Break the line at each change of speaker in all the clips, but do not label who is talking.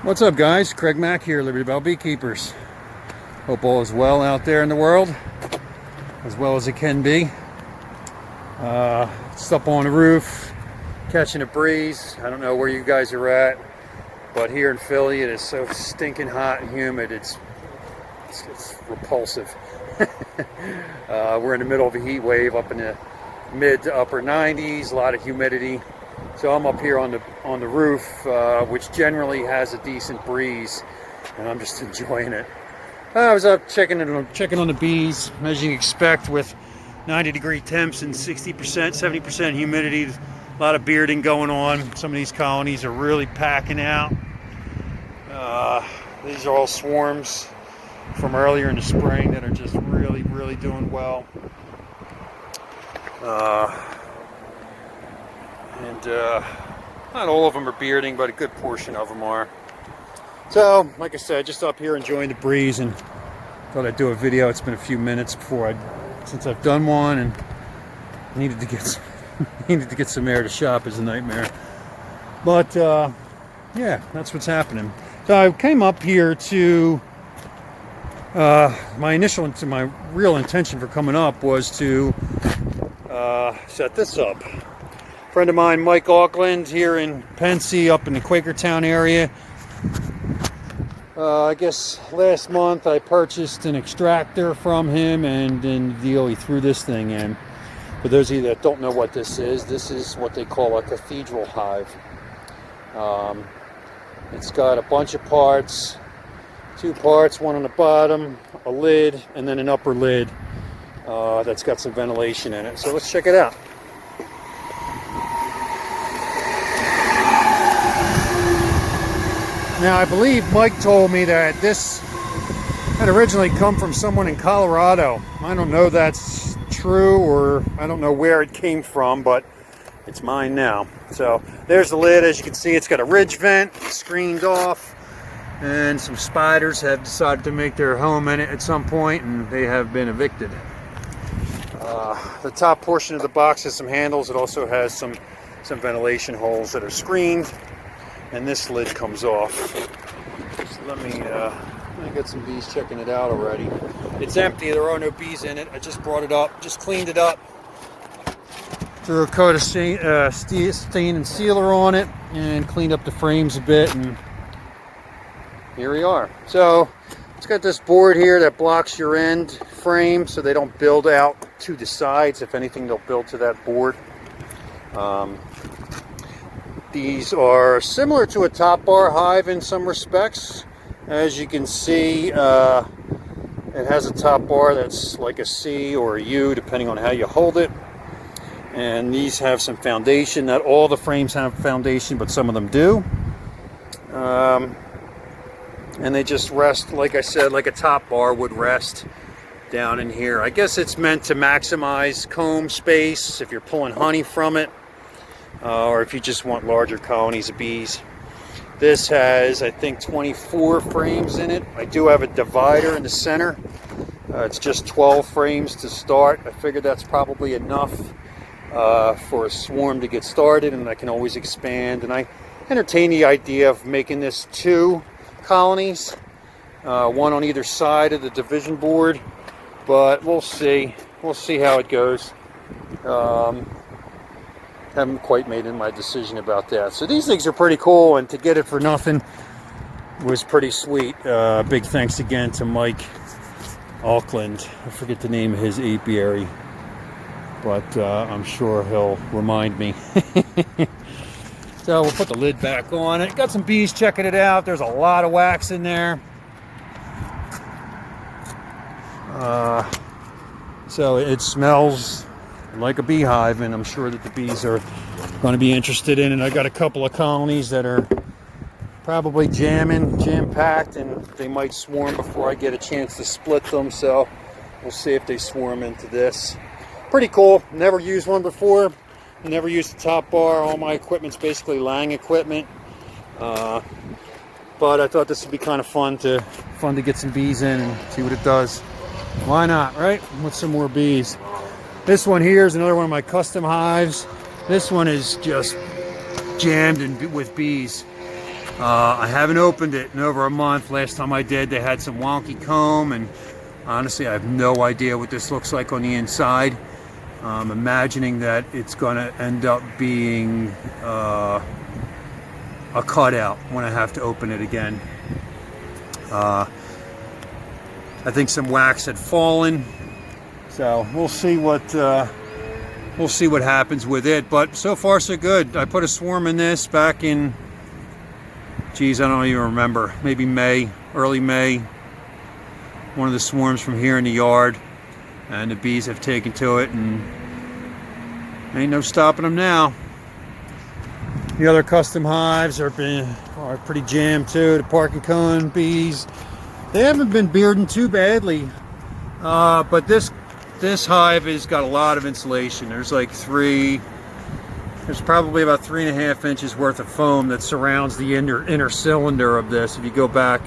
What's up, guys? Craig Mack here, Liberty Bell Beekeepers. Hope all is well out there in the world, as well as it can be. Just up on the roof, catching a breeze. I don't know where you guys are at, but here in Philly it is so stinking hot and humid. It's repulsive. We're in the middle of a heat wave up in the mid to upper 90s, a lot of humidity. So I'm up here on the roof, which generally has a decent breeze, and I'm just enjoying it. I was up checking on the bees, as you expect, with 90-degree temps and 60%, 70% humidity. A lot of bearding going on. Some of these colonies are really packing out. These are all swarms from earlier in the spring that are just really doing well. Not all of them are bearding, but a good portion of them are. So, like I said, just up here enjoying the breeze, and thought I'd do a video. It's been a few minutes since I've done one, and needed to get some air. To shop is a nightmare. But yeah, that's what's happening. So I came up here to my real intention for coming up was to set this up. Friend of mine, Mike Auckland, here in Pensy, up in the Quakertown area. I guess last month I purchased an extractor from him, and in the deal he threw this thing in. For those of you that don't know what this is what they call a Cathedral Hive. It's got a bunch of parts, 2 parts, one on the bottom, a lid, and then an upper lid that's got some ventilation in it. So let's check it out. Now, I believe Mike told me that this had originally come from someone in Colorado. I don't know if that's true, or I don't know where it came from, but it's mine now. So there's the lid. As you can see, it's got a ridge vent, screened off, and some spiders have decided to make their home in it at some point, and they have been evicted. The top portion of the box has some handles. It also has some ventilation holes that are screened. And this lid comes off. So let me get some bees checking it out already. It's empty. There are no bees in it. I just brought it up, just cleaned it up, threw a coat of stain and sealer on it, and cleaned up the frames a bit, and here we are. So it's got this board here that blocks your end frame so they don't build out to the sides. If anything, they'll build to that board. These are similar to a top bar hive in some respects. As you can see, it has a top bar that's like a C or a U, depending on how you hold it. And these have some foundation. Not all the frames have foundation, but some of them do. And they just rest, like I said, like a top bar would rest down in here. I guess it's meant to maximize comb space if you're pulling honey from it. Or if you just want larger colonies of bees. This has, I think, 24 frames in it. I do have a divider in the center. It's just 12 frames to start. I figured that's probably enough for a swarm to get started, and I can always expand. And I entertain the idea of making this 2 colonies, one on either side of the division board, but we'll see. We'll see how it goes. Haven't quite made my decision about that. So these things are pretty cool, and to get it for nothing was pretty sweet. Big thanks again to Mike Auckland. I forget the name of his apiary, but I'm sure he'll remind me. So we'll put the lid back on it. Got some bees checking it out. There's a lot of wax in there. So it smells like a beehive, and I'm sure that the bees are going to be interested in it. I got a couple of colonies that are probably jam-packed, and they might swarm before I get a chance to split them, so we'll see if they swarm into this. Pretty cool. Never used one before. I never used the top bar. All my equipment's basically Lang equipment, but I thought this would be kind of fun to get some bees in and see what it does. Why not, right? With some more bees. This one here is another one of my custom hives. This one is just jammed with bees. I haven't opened it in over a month. Last time I did, they had some wonky comb, and honestly, I have no idea what this looks like on the inside. I'm imagining that it's going to end up being a cutout when I have to open it again. I think some wax had fallen, so we'll see what happens with it. But so far so good. I put a swarm in this back in, geez, I don't even remember, maybe May, early May. One of the swarms from here in the yard, and the bees have taken to it, and ain't no stopping them now. The other custom hives are pretty jammed too. The park and cone bees, they haven't been bearding too badly, but this hive has got a lot of insulation. There's like there's probably about 3.5 inches worth of foam that surrounds the inner cylinder of this. If you go back,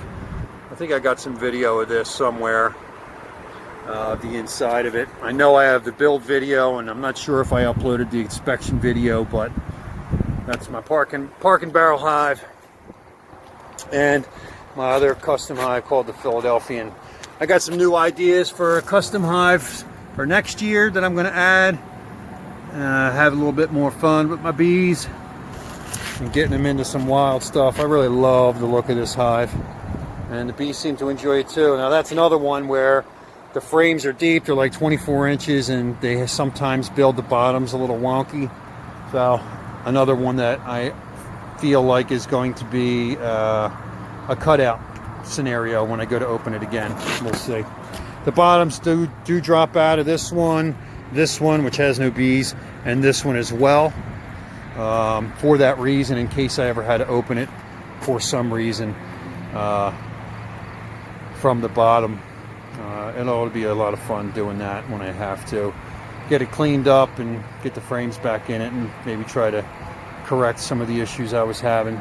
I think I got some video of this somewhere, the inside of it. I know I have the build video, and I'm not sure if I uploaded the inspection video, but that's my park and barrel hive, and my other custom hive called the Philadelphian. I got some new ideas for a custom hive for next year that I'm going to add. Have a little bit more fun with my bees and getting them into some wild stuff. I really love the look of this hive, and the bees seem to enjoy it too. Now that's another one where the frames are deep. They're like 24 inches, and they sometimes build the bottoms a little wonky. So another one that I feel like is going to be a cutout scenario when I go to open it again. We'll see. The bottoms do drop out of this one, which has no bees, and this one as well, for that reason, in case I ever had to open it for some reason from the bottom. It'll be a lot of fun doing that when I have to get it cleaned up and get the frames back in it, and maybe try to correct some of the issues I was having.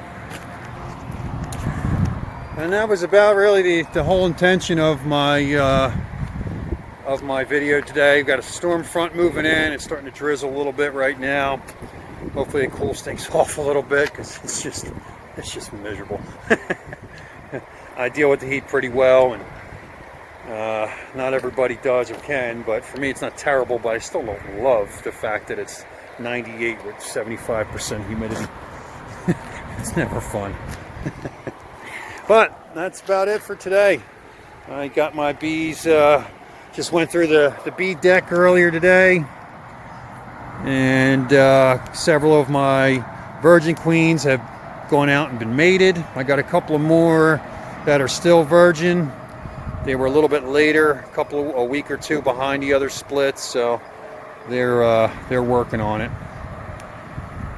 And that was about really the whole intention of my video today. We've got a storm front moving in. It's starting to drizzle a little bit right now. Hopefully it cools things off a little bit, because it's just miserable. I deal with the heat pretty well, and not everybody does or can, but for me it's not terrible. But I still don't love the fact that it's 98 with 75% humidity. It's never fun. But that's about it for today. I got my bees, just went through the bee deck earlier today, and several of my virgin queens have gone out and been mated. I got a couple of more that are still virgin. They were a little bit later, a week or two behind the other splits, so they're working on it.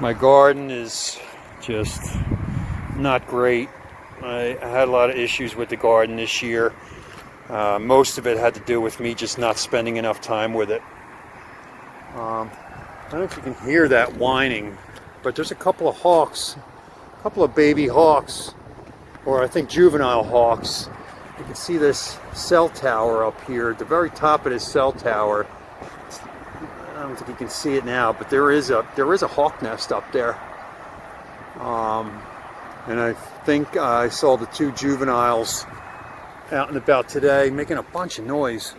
My garden is just not great. I had a lot of issues with the garden this year. Most of it had to do with me just not spending enough time with it. I don't know if you can hear that whining, but there's a couple of hawks, a couple of baby hawks, or I think juvenile hawks. You can see this cell tower up here at the very top of this cell tower. I don't think you can see it now, but there is a hawk nest up there. And I think I saw the two juveniles out and about today making a bunch of noise.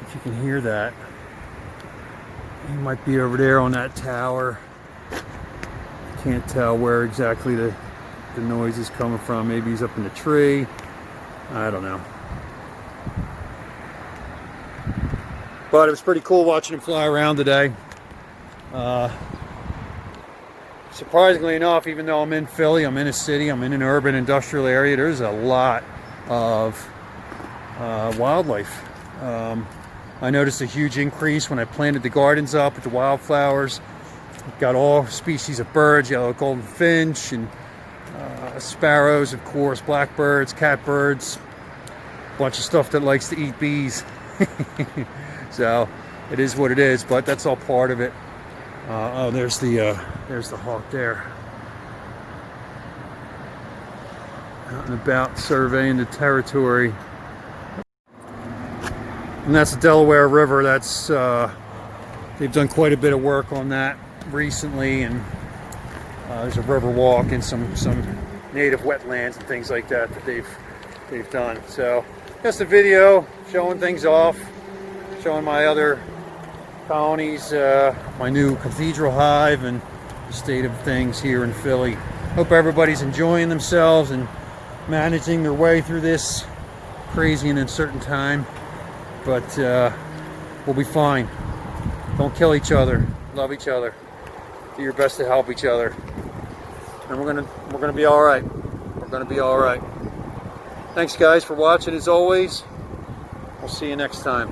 If you can hear that. He might be over there on that tower. Can't tell where exactly the noise is coming from. Maybe he's up in the tree. I don't know. But it was pretty cool watching him fly around today. Surprisingly enough, even though I'm in Philly, I'm in a city, I'm in an urban industrial area, there's a lot of wildlife. I noticed a huge increase when I planted the gardens up with the wildflowers. Got all species of birds, yellow golden finch, and sparrows, of course, blackbirds, catbirds, a bunch of stuff that likes to eat bees. So it is what it is, but that's all part of it. Oh, there's the hawk there, out and about surveying the territory. And that's the Delaware River. That's they've done quite a bit of work on that recently, and There's a river walk and some native wetlands and things like that that they've done. So just a video showing things off, showing my other colonies, my new Cathedral Hive, and the state of things here in Philly. Hope everybody's enjoying themselves and managing their way through this crazy and uncertain time. But we'll be fine. Don't kill each other. Love each other. Do your best to help each other. And we're gonna be all right. We're gonna be all right. Thanks, guys, for watching. As always, we'll see you next time.